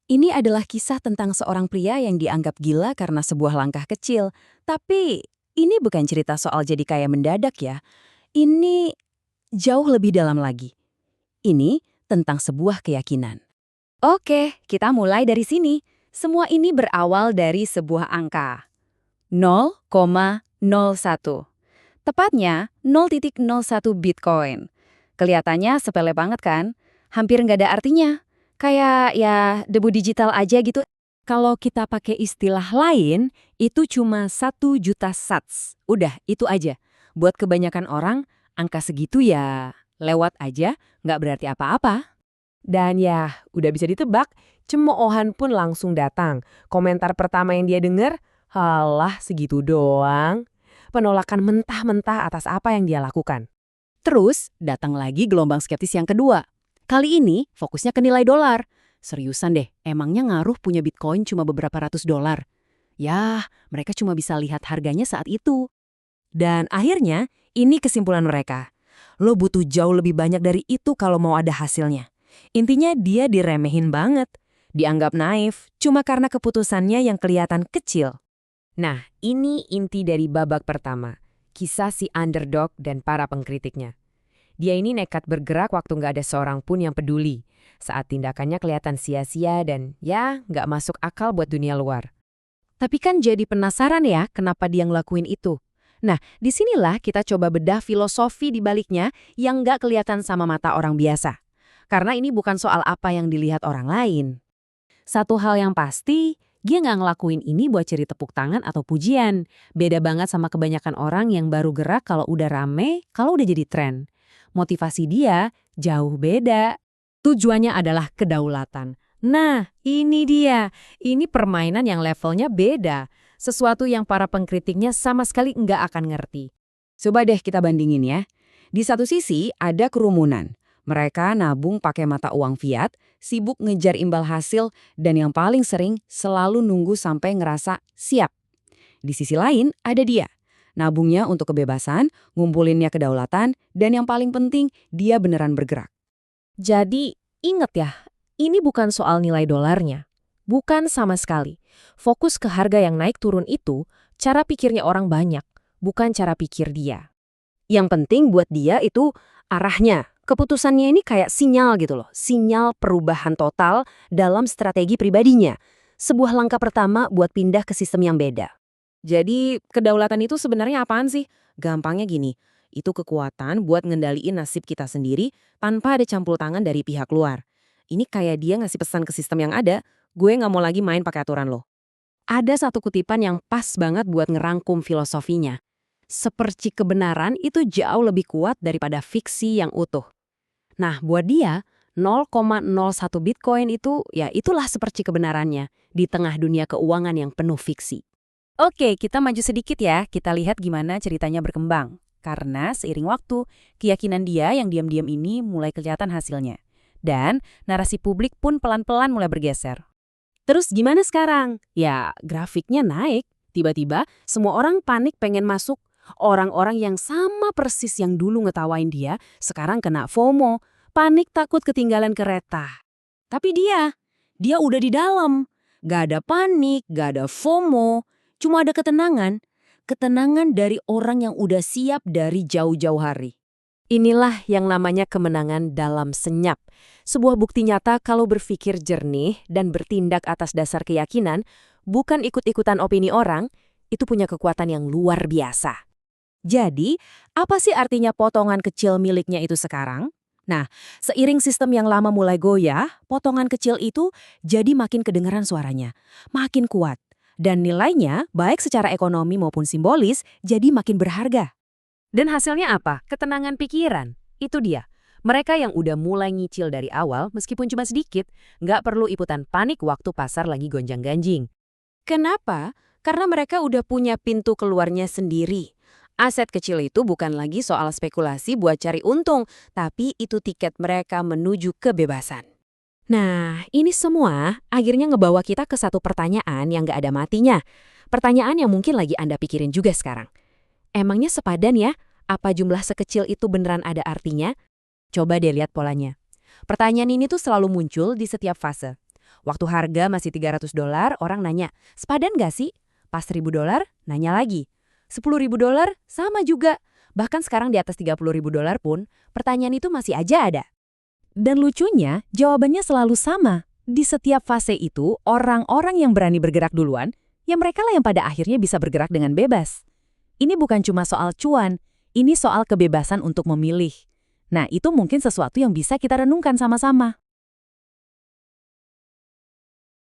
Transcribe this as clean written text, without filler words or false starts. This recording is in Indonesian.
Ini adalah kisah tentang seorang pria yang dianggap gila karena sebuah langkah kecil. Tapi ini bukan cerita soal jadi kaya mendadak ya. Ini jauh lebih dalam lagi. Ini tentang sebuah keyakinan. Oke, kita mulai dari sini. Semua ini berawal dari sebuah angka. 0,01. Tepatnya 0,01 Bitcoin. Kelihatannya sepele banget kan? Hampir nggak ada artinya. Kayak ya debu digital aja gitu. Kalau kita pakai istilah lain, itu cuma 1 juta sats. Udah, itu aja. Buat kebanyakan orang, angka segitu ya lewat aja, nggak berarti apa-apa. Dan ya, udah bisa ditebak, cemoohan pun langsung datang. Komentar pertama yang dia dengar, halah segitu doang. Penolakan mentah-mentah atas apa yang dia lakukan. Terus, datang lagi gelombang skeptis yang kedua. Kali ini, fokusnya ke nilai dolar. Seriusan deh, emangnya ngaruh punya Bitcoin cuma beberapa ratus dolar? Yah, mereka cuma bisa lihat harganya saat itu. Dan akhirnya, ini kesimpulan mereka. Lo butuh jauh lebih banyak dari itu kalau mau ada hasilnya. Intinya dia diremehin banget. Dianggap naif, cuma karena keputusannya yang kelihatan kecil. Nah, ini inti dari babak pertama. Kisah si underdog dan para pengkritiknya. Dia ini nekat bergerak waktu nggak ada seorang pun yang peduli. Saat tindakannya kelihatan sia-sia dan ya nggak masuk akal buat dunia luar. Tapi kan jadi penasaran ya kenapa dia ngelakuin itu. Nah, disinilah kita coba bedah filosofi di baliknya yang nggak kelihatan sama mata orang biasa. Karena ini bukan soal apa yang dilihat orang lain. Satu hal yang pasti, dia nggak ngelakuin ini buat cari tepuk tangan atau pujian. Beda banget sama kebanyakan orang yang baru gerak kalau udah rame, kalau udah jadi tren. Motivasi dia jauh beda. Tujuannya adalah kedaulatan. Nah, ini dia. Ini permainan yang levelnya beda. Sesuatu yang para pengkritiknya sama sekali nggak akan ngerti. Coba deh kita bandingin ya. Di satu sisi ada kerumunan. Mereka nabung pakai mata uang fiat, sibuk ngejar imbal hasil, dan yang paling sering selalu nunggu sampai ngerasa siap. Di sisi lain ada dia. Nabungnya untuk kebebasan, ngumpulinnya kedaulatan, dan yang paling penting, dia beneran bergerak. Jadi, ingat ya, ini bukan soal nilai dolarnya. Bukan sama sekali. Fokus ke harga yang naik turun itu, cara pikirnya orang banyak, bukan cara pikir dia. Yang penting buat dia itu arahnya. Keputusannya ini kayak sinyal gitu loh. Sinyal perubahan total dalam strategi pribadinya. Sebuah langkah pertama buat pindah ke sistem yang beda. Jadi, kedaulatan itu sebenarnya apaan sih? Gampangnya gini, itu kekuatan buat ngendaliin nasib kita sendiri tanpa ada campur tangan dari pihak luar. Ini kayak dia ngasih pesan ke sistem yang ada, gue nggak mau lagi main pakai aturan lo. Ada satu kutipan yang pas banget buat ngerangkum filosofinya. Seperti kebenaran itu jauh lebih kuat daripada fiksi yang utuh. Nah, buat dia, 0,01 Bitcoin itu, ya itulah seperti kebenarannya di tengah dunia keuangan yang penuh fiksi. Oke, kita maju sedikit ya, kita lihat gimana ceritanya berkembang. Karena seiring waktu, keyakinan dia yang diam-diam ini mulai kelihatan hasilnya. Dan narasi publik pun pelan-pelan mulai bergeser. Terus gimana sekarang? Ya, grafiknya naik. Tiba-tiba, semua orang panik pengen masuk. Orang-orang yang sama persis yang dulu ngetawain dia, sekarang kena FOMO. Panik takut ketinggalan kereta. Tapi dia udah di dalam. Gak ada panik, gak ada FOMO. Cuma ada ketenangan. Ketenangan dari orang yang udah siap dari jauh-jauh hari. Inilah yang namanya kemenangan dalam senyap. Sebuah bukti nyata kalau berpikir jernih dan bertindak atas dasar keyakinan, bukan ikut-ikutan opini orang, itu punya kekuatan yang luar biasa. Jadi, apa sih artinya potongan kecil miliknya itu sekarang? Nah, seiring sistem yang lama mulai goyah, potongan kecil itu jadi makin kedengaran suaranya, makin kuat. Dan nilainya, baik secara ekonomi maupun simbolis, jadi makin berharga. Dan hasilnya apa? Ketenangan pikiran. Itu dia. Mereka yang udah mulai nyicil dari awal, meskipun cuma sedikit, nggak perlu ikutan panik waktu pasar lagi gonjang-ganjing. Kenapa? Karena mereka udah punya pintu keluarnya sendiri. Aset kecil itu bukan lagi soal spekulasi buat cari untung, tapi itu tiket mereka menuju kebebasan. Nah, ini semua akhirnya ngebawa kita ke satu pertanyaan yang nggak ada matinya. Pertanyaan yang mungkin lagi Anda pikirin juga sekarang. Emangnya sepadan ya? Apa jumlah sekecil itu beneran ada artinya? Coba deh lihat polanya. Pertanyaan ini tuh selalu muncul di setiap fase. Waktu harga masih $300, orang nanya, sepadan nggak sih? Pas $1.000, nanya lagi. $10.000, sama juga. Bahkan sekarang di atas $30.000 pun, pertanyaan itu masih aja ada. Dan lucunya, jawabannya selalu sama. Di setiap fase itu, orang-orang yang berani bergerak duluan, ya mereka lah yang pada akhirnya bisa bergerak dengan bebas. Ini bukan cuma soal cuan, ini soal kebebasan untuk memilih. Nah, itu mungkin sesuatu yang bisa kita renungkan sama-sama.